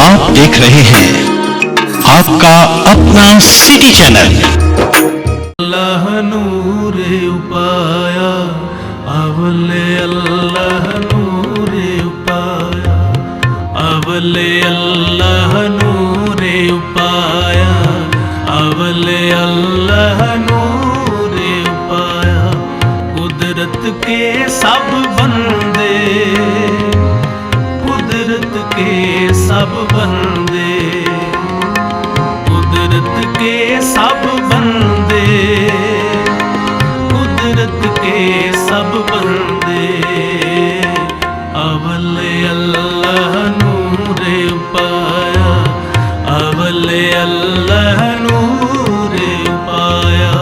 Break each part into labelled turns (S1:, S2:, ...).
S1: आप देख रहे हैं आपका अपना सिटी चैनल।
S2: अल्लाह नूरे उपाया अवले अल्लाह नूरे उपाया अवले अल्लाह नूरे उपाया अवले अल्लाह नूरे उपाया। कुदरत के सब बंदे कुदरत के सब बंदे कुदरत के सब बंदे कुदरत के सब बंदे अवले अल्लाह नूरे उपाया अवले अल्लाह नूरे उपाया।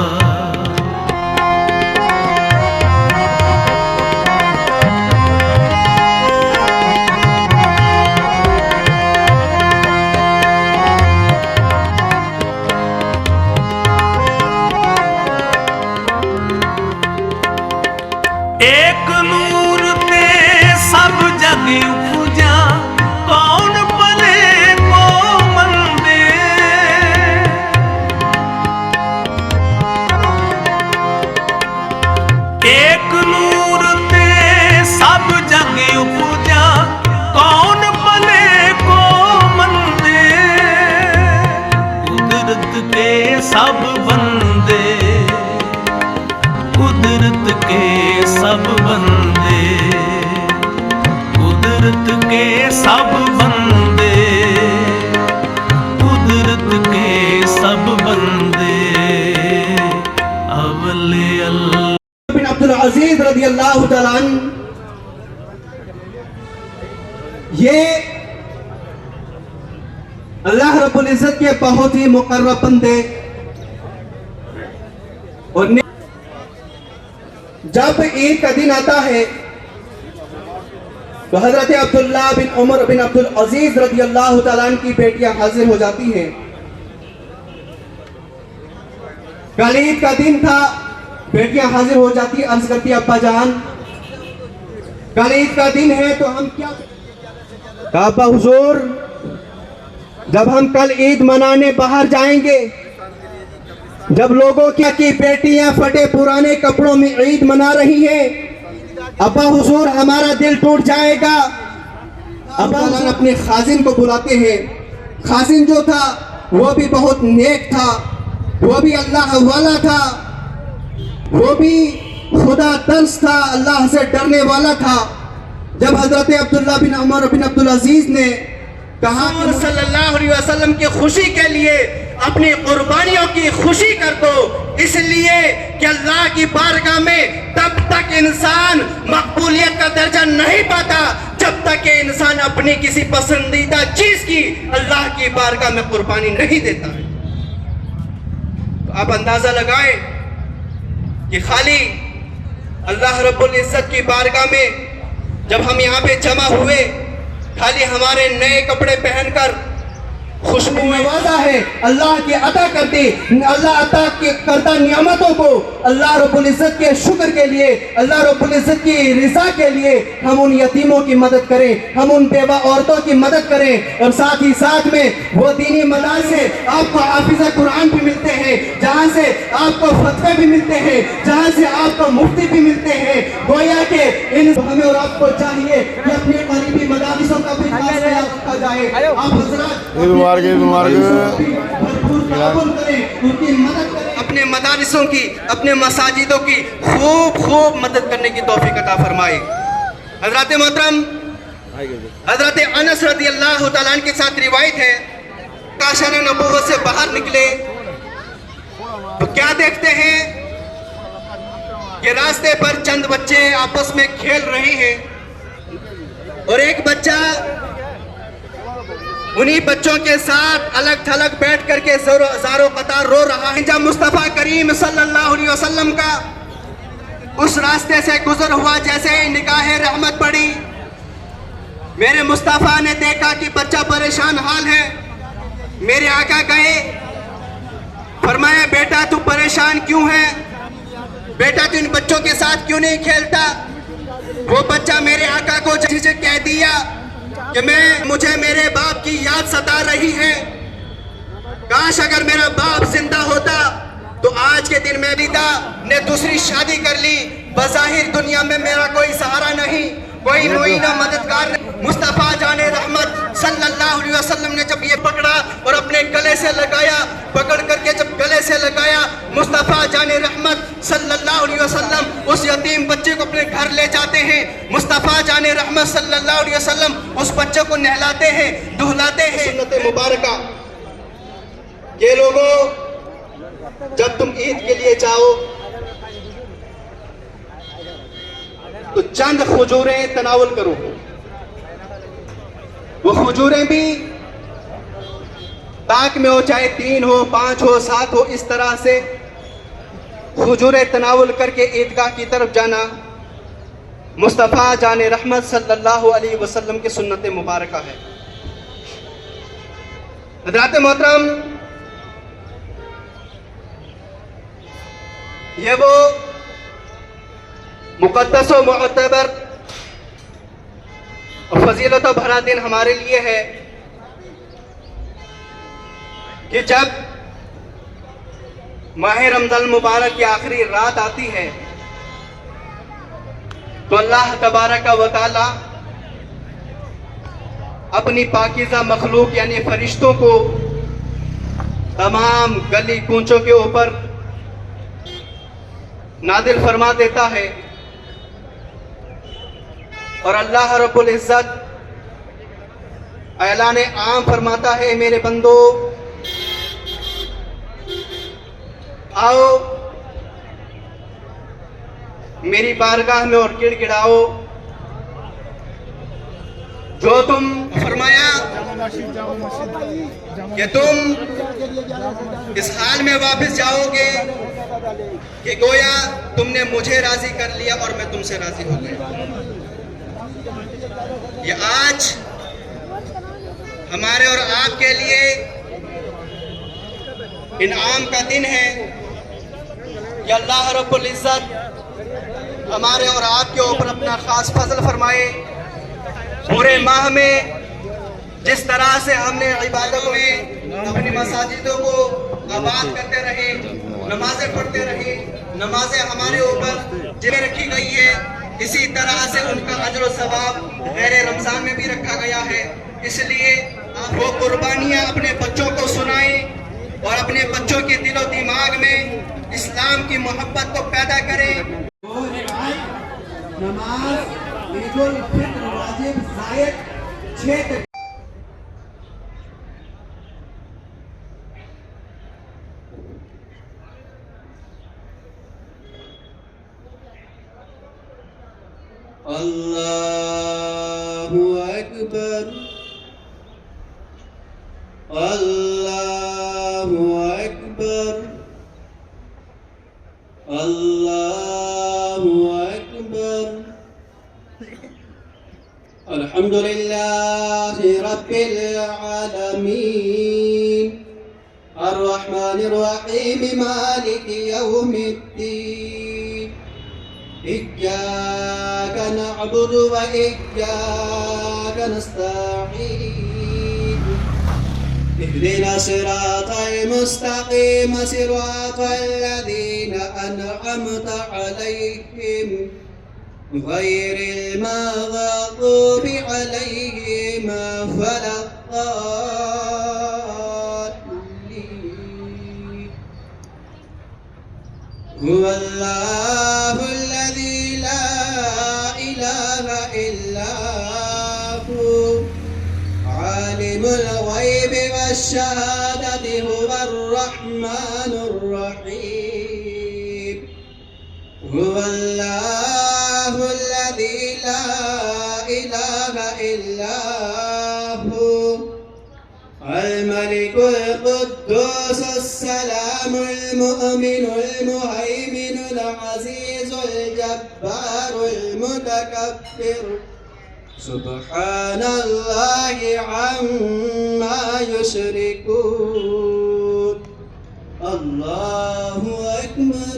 S2: एक नूर ते सब जग उपजा कौन भले को मंदे। एक नूर ते सब जग उपजा कौन भले को मंदे। कुदरत के सब बंदे कुदरत के सब बंदे कुदरत के सब बंदे कुदरत के सब बंदे अवले अल्लाह
S3: बिन अब्दुल अजीज रज़ी अल्लाह तआला अन्हु, ये अल्लाह रब्बुल इज्जत के बहुत ही मुकर्रब बंदे और जब ईद का दिन आता है तो हजरत अब्दुल्ला बिन उमर बिन अब्दुल अजीज रज़ी अल्लाह तआला अन्हु की बेटियां हाजिर हो जाती हैं। कल ईद का दिन था, बेटियां हाजिर हो जाती, अर्ज करती अब्बा जान कल ईद का दिन है तो हम क्या अब्बा हुजूर, जब हम कल ईद मनाने बाहर जाएंगे, जब लोगों की बेटियां फटे पुराने कपड़ों में ईद मना रही हैं, अब्बा हुजूर हमारा दिल टूट जाएगा। अब्बा अपने खाजिन को बुलाते हैं। खाजिन जो था वो भी बहुत नेक था, वो भी अल्लाह वाला था, वो भी खुदा तर्स था, अल्लाह से डरने वाला था। जब हजरत अब्दुल्ला बिन उमर बिन अब्दुल अजीज ने कहा कि सल्लल्लाहु अलैहि वसल्लम की खुशी के लिए अपनी कुर्बानियों की खुशी कर दो, इसलिए कि अल्लाह की बारगाह में तब तक इंसान मकबूलियत का दर्जा नहीं पाता जब तक कि इंसान अपनी किसी पसंदीदा चीज की अल्लाह की बारगाह में कुर्बानी नहीं देता है। तो आप अंदाजा लगाएं कि खाली अल्लाह रब्बुल इज्जत की बारगाह में जब हम यहाँ पे जमा हुए, खाली हमारे नए कपड़े पहनकर खुशबू में वादा है अल्लाह के अता करते, अल्लाह अता के करता नियामतों को अल्लाह रब्बुल इज्जत के शुक्र के लिए, अल्लाह रब्बुल इज्जत की रिज़ा के लिए हम उन यतीमों की मदद करें, हम उन बेवा औरतों की मदद करें। और साथ ही साथ में वो दीनी मदार से आपको हाफिज़ कुरान भी मिलते हैं, जहाँ से आपको फतवे भी मिलते हैं, जहाँ से आपको मुफ्ती भी मिलते हैं। गोया के इन हमें और आपको चाहिए कि अपने करीबी मदारिसों का भी खास ख्याल रखा जाए। आप हज़रात अपने मदारिसों की, अपने मसाजिदों की खूब मदद करने की तौफीक अता फरमाए। हजरत मोहतरम हजरत अनस रज़ी अल्लाह तआला अन्हु के साथ रिवायत है, काशर नबूवत से बाहर निकले तो क्या देखते हैं कि रास्ते पर चंद बच्चे आपस में खेल रहे हैं और एक बच्चा उन्हीं बच्चों के साथ अलग थलग बैठ करके ज़ारो कतार रो रहा है। जब मुस्तफ़ा करीम सल्लल्लाहु अलैहि वसल्लम का उस रास्ते से गुजर हुआ, जैसे ही निगाह रहमत पड़ी, मेरे मुस्तफ़ा ने देखा कि बच्चा परेशान हाल है। मेरे आका गए, फरमाया बेटा तू परेशान क्यों है, बेटा तू इन बच्चों के साथ क्यों नहीं खेलता। वो बच्चा मेरे आका को झिझक कह दिया कि मुझे मेरे बाप की याद सता रही है। काश अगर मेरा बाप जिंदा होता तो आज के दिन में बिदा ने दूसरी शादी कर ली। बज़ाहिर दुनिया में मेरा कोई सहारा नहीं, कोई मुईना मददगार नहीं। मुस्तफ़ा जाने रहमत सल्लल्लाहु अलैहि वसल्लम ने जब ये पकड़ा और अपने गले से लगाया, पकड़ करके जब गले से लगाया, मुस्तफ़ा जाने रहमत सल्लल्लाहु अलैहि वसल्लम उस यतीम बच्चे को अपने घर ले जाते हैं। मुस्तफ़ा जाने रहमत सल्लल्लाहु अलैहि वसल्लम उस बच्चे को नहलाते हैं, दुहलाते हैं। सुन्नत मुबारका ये लोगों, जब तुम ईद के लिए जाओ तो चंद खजूरें तनावुल करो। वो खजूरें भी पाक में हो, चाहे 3 हो, 5 हो, 7 हो, इस तरह से खजूरें तनावुल करके ईदगाह की तरफ जाना मुस्तफ़ा जाने रहमत सल्लल्लाहु अलैहि वसल्लम की सुन्नत मुबारका है। हज़रात मोहतरम, ये वो मुक़द्दस व मुअतबर और फजीलत भरा दिन हमारे लिए है कि जब माह रमज़ान मुबारक की आखिरी रात आती है तो अल्लाह तबारक व तआला अपनी पाकीज़ा मखलूक यानी फरिश्तों को तमाम गली कूचों के ऊपर नादिल फरमा देता है और अल्लाह रब्बुल इज़्ज़त ऐलान आम फरमाता है, मेरे बंदो आओ मेरी बारगाह में और गिड़गिड़ाओ। जो तुम फरमाया कि तुम इस हाल में वापस जाओगे कि गोया तुमने मुझे राजी कर लिया और मैं तुमसे राजी हो गया। ये आज हमारे और आपके लिए इनाम का दिन है कि अल्लाह रब्बुल इज़्ज़त हमारे और आपके ऊपर अपना खास फजल फरमाए। पूरे माह में जिस तरह से हमने इबादतों में अपनी मसाजिदों को आबाद करते रहे, नमाजें पढ़ते रहे, नमाजें हमारे ऊपर जिम्मे रखी गई है, इसी तरह से उनका अजर व सवाब गैर रमज़ान में भी रखा गया है। इसलिए आप वो कुर्बानियाँ अपने बच्चों को सुनाएं और अपने बच्चों के दिलो दिमाग में इस्लाम की मोहब्बत को पैदा करें। नमाज ईदुल फित्र वाजिब ज़ायद 6 अल्लाहु अकबर, अल्लाहु अकबर, अल्लाहु अकबर। अल्हम्दुलिल्लाहि रब्बिल आलमीन, अर्रहमानिर रहीम, मालिकि यौमिद्दीन। इय्याका नअबुदु व इय्याका नस्तईन। इहदिना सिरातल मुस्तकीम, सिरातल लज़ीना अनअमता अलैहिम गैरिल मग़दूबि अलैहिम वलद्दाल्लीन। हुवल्लाहुल लज़ी ला इलाहा इल्ला हु, आलिमुल गैबि वश्शहादति, हुवर रहमानुर रहीम। हुवल्लाहुल लज़ी ला इलाहा इल्ला हु, अल मलिकुल कुद्दूस अस्सलामुल मुमिनुल मुहैमिनुल अज़ीज़ुल जब्बारुल मुतकब्बिर। सुब्हानल्लाहि अम्मा युश्रिकून। अल्लाहु अकबर।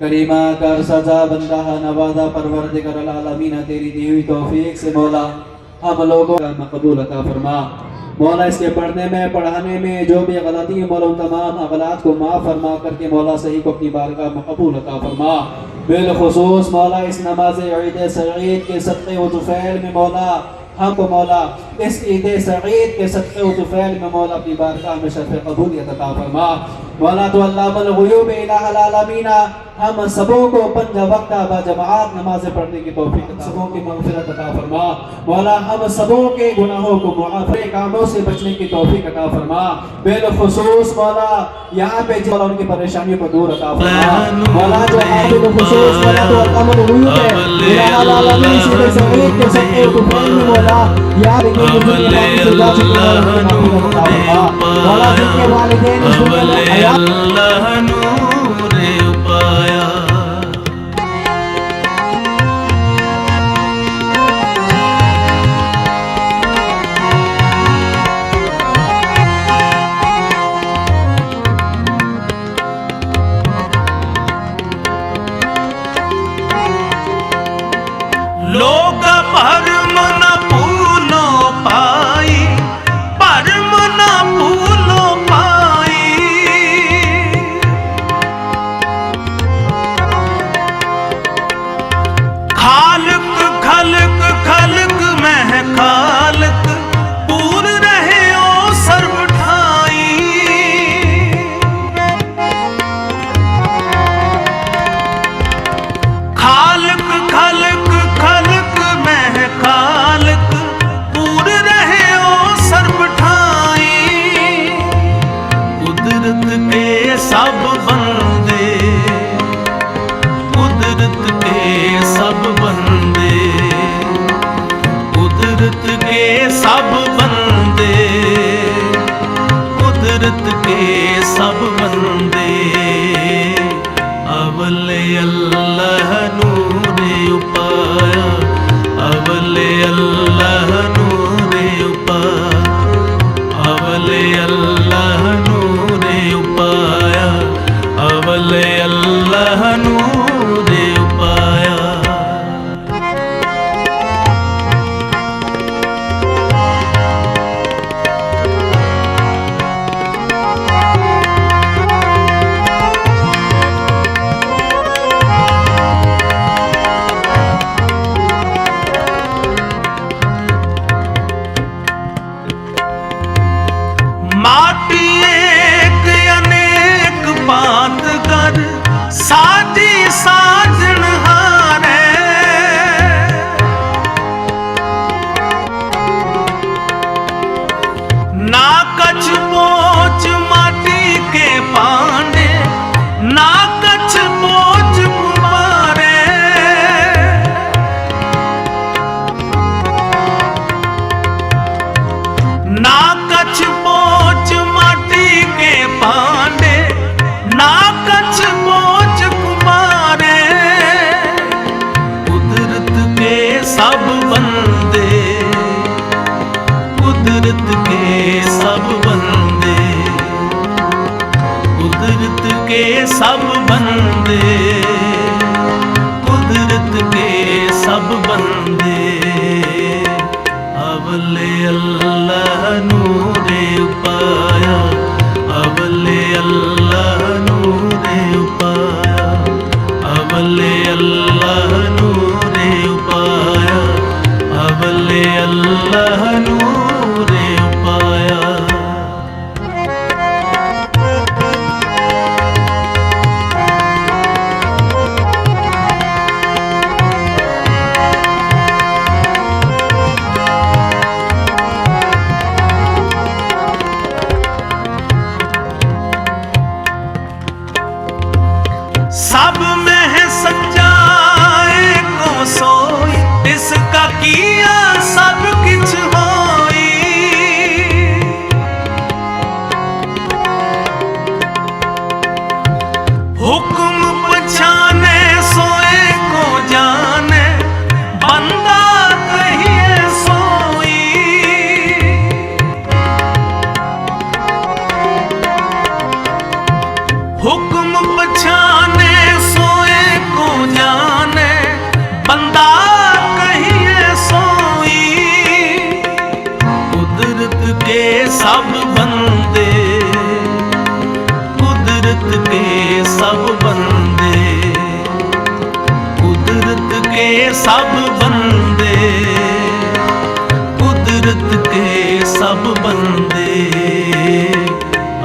S4: करीमा कर सजा बंदा नवाजा परवरदिगार आलमीन तेरी दी हुई तौफीक से मौला हम लोगों का मकबूल अता फरमा। मौला इसके पढ़ने में पढ़ाने में जो भी गलती मौला उन तमाम अगलात को माफ़ फरमा करके मौला सही को अपनी बारगाह मकबूल अता फरमा। बिलखुसूस मौला इस नमाज ईद सईद के सदक़े व तुफ़ैल में मौला हमको मौला इस ईद सईद के सदक़े व तुफ़ैल में मौला अपनी बारगाह में शर्फ़ कबूलियत अता फरमा। मौला तो अल्लाहुल ग़ुयूब इलाहुल आलमीन हम सबों को पंज वक्त बजमात नमाज पढ़ने की तौफीक सबों की मग़फ़िरत अता फरमा। मौला हम सबों के गुनाहों को मुआफ़ कामों से बचने की तौफीक अता फरमा। बिलखुसूस मौला यहाँ पे जो उनकी परेशानियों को दूर अता फरमा। मौला जो बिलखुसूस मौला तो अल्लाहुल ग़ुयूब है इलाहुल आलमीन सीधे सईद के सदक़े व तुफ़ैल में मौला या मौला जिनके वालिदैन इस दुनिया में
S2: अल्लाह नूर पाया। लोग भरम न भूलो पाई भरम न भूलो पाई खालक खलक खलक में खालक पूर रहे ओ सर्व ठाई। खालक खलक खलक सब बंदे, कुदरत के सब बंदे, अवले अल्लाह नूरे पाया, अवले अल्लाह नूरे पाया, अवले अल्लाह नूरे पाया, अवले अल्लाह नूरे पाया। सब में है सच्चाई को सोई, इसका किया सब किछ होई। हुक्म पछाने सोए को जाने, बंदा कहिए सोई। हुक्म पछाने सोए को जाने, बंदा कहिए सोई। कुदरत के सब बंदे, कुदरत के सब बंदे, कुदरत के सब बंदे, कुदरत के सब बंदे,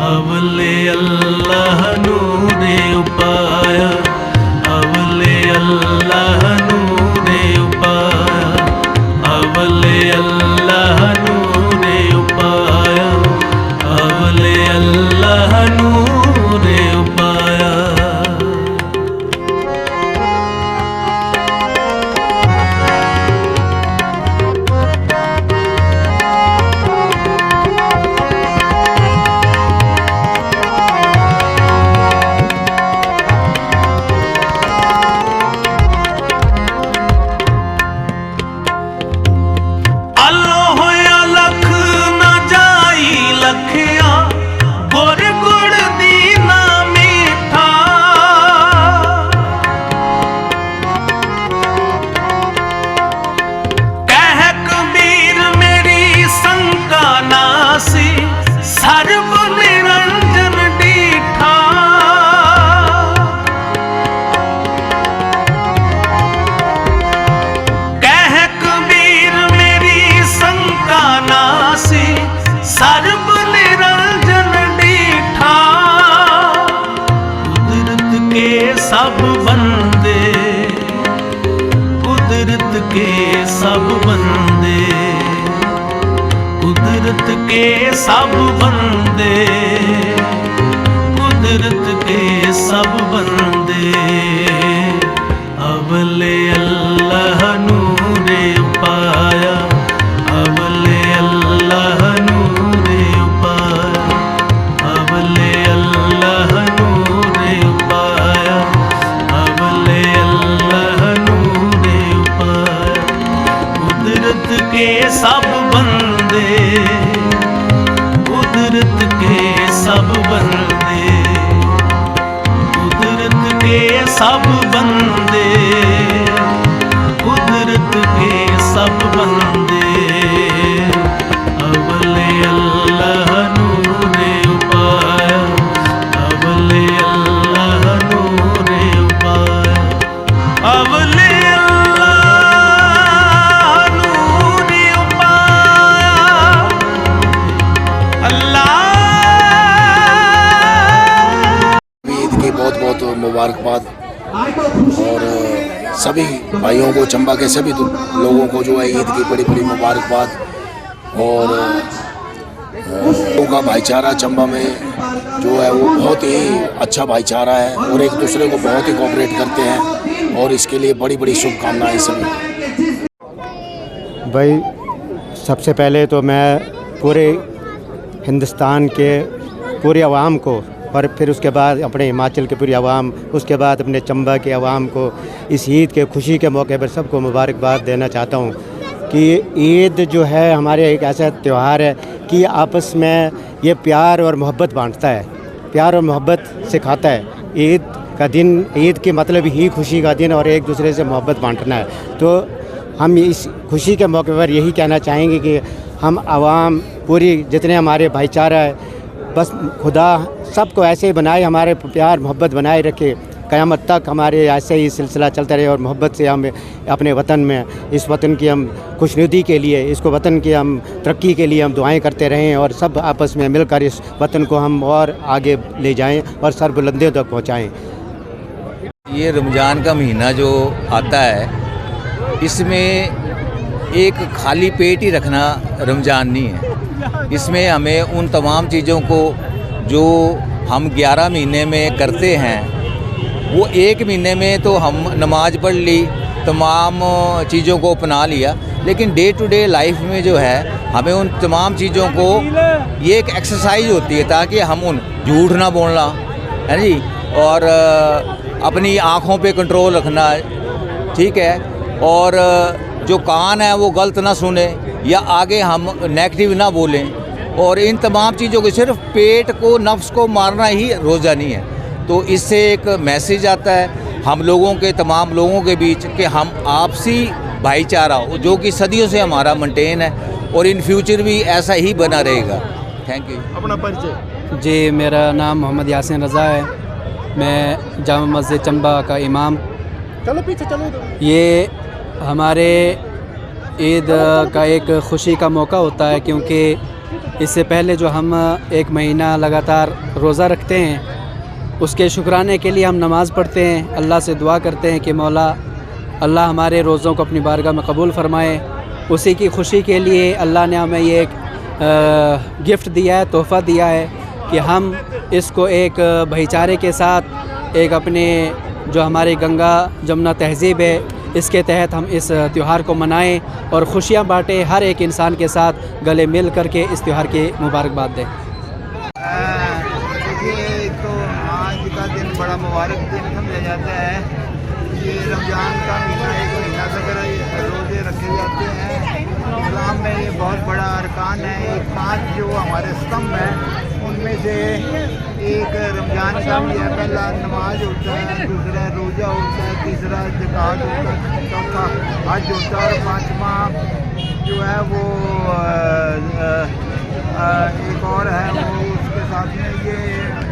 S2: अवले अल्लाह नूरे पाया, अवले अल्लाह नूरे पाया, अवले अल्लाह नूरे पाया, अवले अल्लाह नूरे पाया। सर्व निरंजन डीठा, कह कबीर मेरी शंका नासी, सर्व निरंजन डीठा। कुदरत के सब बंदे, कुदरत के सब बंदे, कुदरत के सब बंदे, कुदरत के सब बंदे, अवले अल्लाह नूरे पाया, अवले अल्लाह नूरे पाया, अवले अल्लाह नूरे पाया, अवले अल्लाह नूरे पाया। कुदरत के सब बंदे, कुदरत के सब बंदे, कुदरत के सब बंदे, कुदरत के सब बंदे, अवले अल्लाह नूरे पाया, अवले अल्लाह नूरे पाया, अवले
S5: बहुत बहुत मुबारकबाद। और सभी भाइयों को, चंबा के सभी लोगों को जो है ईद की बड़ी बड़ी मुबारकबाद। और लोगों का भाईचारा चंबा में जो है वो बहुत ही अच्छा भाईचारा है और एक दूसरे को बहुत ही कोऑपरेट करते हैं, और इसके लिए बड़ी बड़ी शुभकामनाएं सभी।
S6: भाई सबसे पहले तो मैं पूरे हिंदुस्तान के पूरे अवाम को, और फिर उसके बाद अपने हिमाचल के पूरी आवाम, उसके बाद अपने चंबा के आवाम को इस ईद के खुशी के मौके पर सबको मुबारकबाद देना चाहता हूँ कि ईद जो है हमारे एक ऐसा त्यौहार है कि आपस में ये प्यार और मोहब्बत बांटता है, प्यार और मोहब्बत सिखाता है। ईद का दिन, ईद के मतलब ही खुशी का दिन और एक दूसरे से मोहब्बत बांटना है। तो हम इस खुशी के मौके पर यही कहना चाहेंगे कि हम आवाम पूरी जितने हमारे भाईचारा है, बस खुदा सबको ऐसे ही बनाए, हमारे प्यार मोहब्बत बनाए रखे, क़यामत तक हमारे ऐसे ही सिलसिला चलता रहे और मोहब्बत से हम अपने वतन में, इस वतन की हम खुशनुदी के लिए, इसको वतन की हम तरक्की के लिए हम दुआएं करते रहें और सब आपस में मिलकर इस वतन को हम और आगे ले जाएं और सरबुलंदियों तक पहुँचाएँ।
S7: ये रमज़ान का महीना जो आता है, इसमें एक खाली पेट ही रखना रमज़ान नहीं है। इसमें हमें उन तमाम चीज़ों को जो हम 11 महीने में करते हैं, वो एक महीने में तो हम नमाज पढ़ ली, तमाम चीज़ों को अपना लिया, लेकिन डे टू डे लाइफ में जो है हमें उन तमाम चीज़ों को, ये एक एक्सरसाइज होती है ताकि हम उन झूठ ना बोलना है जी, और अपनी आँखों पे कंट्रोल रखना, ठीक है, और जो कान है वो गलत ना सुने या आगे हम नेगेटिव ना बोलें, और इन तमाम चीज़ों को, सिर्फ पेट को, नफ्स को मारना ही रोज़ा नहीं है। तो इससे एक मैसेज आता है हम लोगों के, तमाम लोगों के बीच, कि हम आपसी भाईचारा जो कि सदियों से हमारा मेंटेन है और इन फ्यूचर भी ऐसा ही बना रहेगा। Thank you.
S3: अपना परिचय।
S8: जी, मेरा नाम मोहम्मद यासिन रज़ा है, मैं जामा मस्जिद चंबा का इमाम।
S3: चलो पीछे चलो।
S8: ये हमारे ईद का एक ख़ुशी का मौका होता है, क्योंकि इससे पहले जो हम एक महीना लगातार रोज़ा रखते हैं, उसके शुक्राने के लिए हम नमाज़ पढ़ते हैं, अल्लाह से दुआ करते हैं कि मौला अल्लाह हमारे रोज़ों को अपनी बारगाह में कबूल फ़रमाए। उसी की खुशी के लिए अल्लाह ने हमें ये एक गिफ्ट दिया है, तोहफ़ा दिया है कि हम इसको एक भाईचारे के साथ, एक अपने जो हमारी गंगा जमुना तहज़ीब है, इसके तहत हम इस त्यौहार को मनाएं और ख़ुशियाँ बाँटें, हर एक इंसान के साथ गले मिल करके इस त्यौहार की मुबारकबाद दें।
S9: देखिए, तो आज का दिन बड़ा मुबारक दिन समझा जाता है। ये रमज़ान का महीना, एक महीना तक रोज़े रखे जाते हैं। इस्लाम में ये बहुत बड़ा अरकान है। एक 5 जो हमारे स्तंभ हैं, उनमें से एक रमज़ान का भी है। पहला नमाज होता है, दूसरा रोज़ा होता है, तीसरा ज़कात होता है, चौथा हज होता है, और 5वां जो है वो एक और है, वो उसके साथ में ये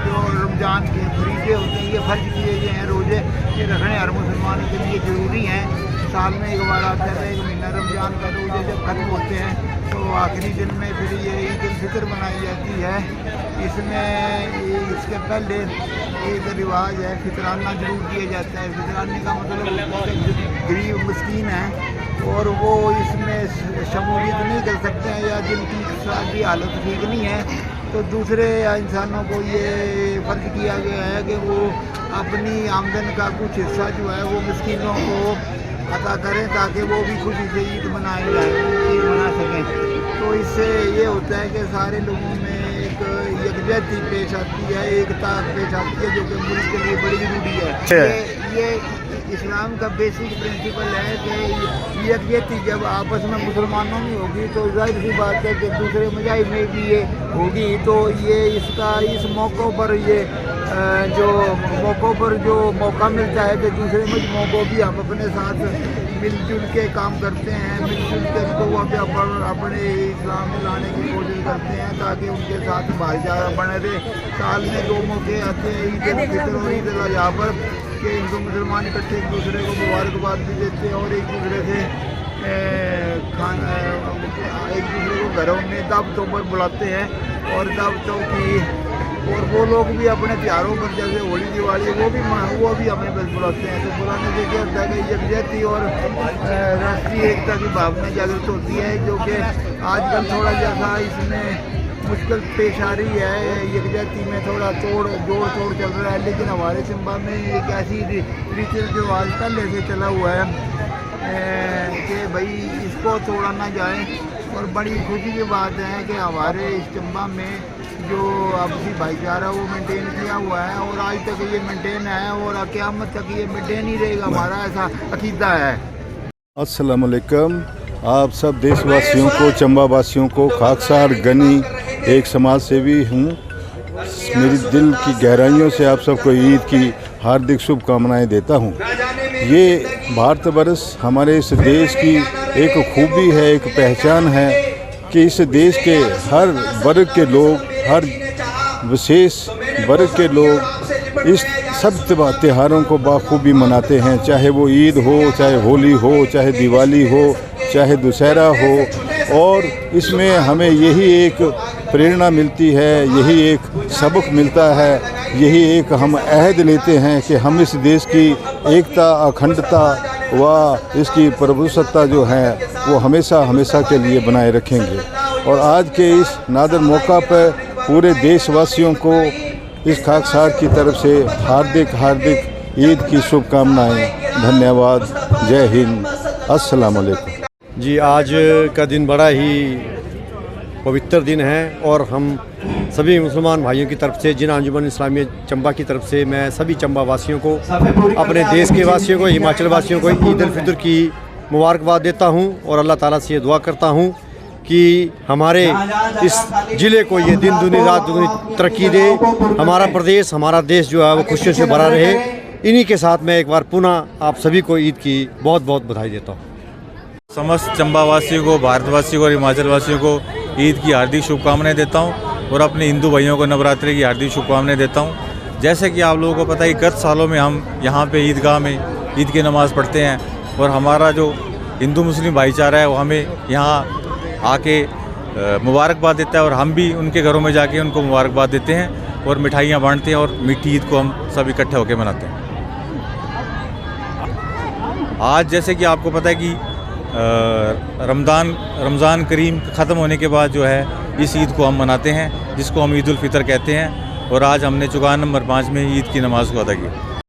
S9: जो रमज़ान के फरीज़े होते हैं, ये फ़र्ज किए गए हैं रोज़े, ये रखने हर मुसलमान के लिए ज़रूरी हैं। साल में एक बार आता है, एक महीना रमज़ान का रोज़े जब ख़त्म होते हैं तो आखिरी दिन में फिर ये ईद उल फितर मनाई जाती है। इसमें इसके पहले एक रिवाज है, फितराना जरूर किया जाता है। फितराने का मतलब गरीब मिस्कीन है और वो इसमें शमूलियत नहीं कर सकते हैं या जिनकी शादी हालत ठीक नहीं है, तो दूसरे इंसानों को ये फ़र्ज किया गया है कि वो अपनी आमदन का कुछ हिस्सा जो है वो मिस्कीनों को अता करें ताकि वो भी खुशी से ईद मना सकें। तो इससे ये होता है कि सारे लोगों में एक यकजहती पेश आती है, एकता पेश आती है, जो कि मुल्क के लिए बड़ी ज़रूरी है। ये इस्लाम का बेसिक प्रिंसिपल है कि यकजहती जब आपस में मुसलमानों में होगी तो जाहिर सी बात है कि दूसरे मज़ाहिब में भी ये होगी। तो ये इसका इस मौक़ों पर जो मौका मिलता है कि दूसरे मजमों को भी हम अपने साथ मिलजुल के काम करते हैं, मिलजुल के उनको अपने इस्लाम में लाने की कोशिश करते हैं ताकि उनके साथ भाईचारा बने रहे। साल में 2 मौके आते हैं, ईद उल फितर और ईद उल अज़हा पर, कि हिंदू मुसलमान इकट्ठे एक दूसरे को मुबारकबाद भी देते हैं और एक दूसरे को घरों में दावतों पर बुलाते हैं और दावतों की, और वो लोग भी अपने त्योहारों पर, जैसे होली दिवाली, वो भी हमें बस बुलाते हैं। तो बुलाने से क्या होता है कि यकजहती और राष्ट्रीय एकता की भावना जागृत होती है, जो कि आजकल थोड़ा जैसा इसमें मुश्किल पेश आ रही है। यकजहती में थोड़ा जोड़ तोड़ चल रहा है, लेकिन हमारे चंबा में एक ऐसी रीति रिवाज पहले से चला हुआ है कि भाई इसको तोड़ा ना जाए। और बड़ी खुशी की बात है कि हमारे इस चंबा में जो आपसी भाईचारा वो मेंटेन किया हुआ है और आज तक ये मेंटेन है और क़यामत तक ये मेंटेन ही रहेगा, हमारा ऐसा अकीदा है।
S10: अस्सलाम वालेकुम। आप सब देशवासियों को, चंबा वासियों को, खाकसार गनी एक समाज सेवी हूँ, मेरी दिल की गहराइयों से आप सबको ईद की हार्दिक शुभकामनाएं देता हूँ। ये भारतवर्ष हमारे इस देश की एक खूबी है, एक पहचान है कि इस देश के हर वर्ग के लोग, हर विशेष वर्ग के लोग इस सब त्योहारों को बाखूबी मनाते हैं, चाहे वो ईद हो, चाहे होली हो, चाहे दिवाली हो, चाहे दशहरा हो। और इसमें हमें यही एक प्रेरणा मिलती है, यही एक सबक मिलता है, यही एक हम अहद लेते हैं कि हम इस देश की एकता, अखंडता व इसकी प्रभुसत्ता जो है वो हमेशा हमेशा के लिए बनाए रखेंगे। और आज के इस नादर मौका पर पूरे देशवासियों को इस खाकसार की तरफ से हार्दिक हार्दिक ईद की शुभकामनाएं। धन्यवाद। जय हिंद। अस्सलाम वालेकुम।
S6: जी, आज का दिन बड़ा ही पवित्र दिन है और हम सभी मुसलमान भाइयों की तरफ से, जिन अंजुमन इस्लामिया चंबा की तरफ से मैं सभी चंबा वासियों को, अपने देश के वासियों को, हिमाचल वासियों को ईद उल फितर की मुबारकबाद देता हूं और अल्लाह ताला से ये दुआ करता हूं कि हमारे इस ज़िले को ये दिन दुनी रात दुनी तरक्की दे, हमारा प्रदेश, हमारा देश जो है वो खुशियों से भरा रहे। इन्हीं के साथ मैं एक बार पुनः आप सभी को ईद की बहुत बहुत बधाई देता हूँ।
S7: समस्त चंबा वासियों को, भारतवासियों को और हिमाचल वासियों को ईद की हार्दिक शुभकामनाएं देता हूं और अपने हिंदू भाइयों को नवरात्रि की हार्दिक शुभकामनाएं देता हूं। जैसे कि आप लोगों को पता है, गत सालों में हम यहाँ पे ईदगाह में ईद की नमाज़ पढ़ते हैं और हमारा जो हिंदू मुस्लिम भाईचारा है वो हमें यहाँ आके मुबारकबाद देता है और हम भी उनके घरों में जाके उनको मुबारकबाद देते हैं और मिठाइयाँ बांटते हैं और मीठी ईद को हम सब इकट्ठे होकर मनाते हैं। आज जैसे कि आपको पता है कि रमज़ान करीम ख़त्म होने के बाद जो है इस ईद को हम मनाते हैं, जिसको हम ईद उल फितर कहते हैं। और आज हमने चुकान नंबर 5 में ईद की नमाज़ को अदा की।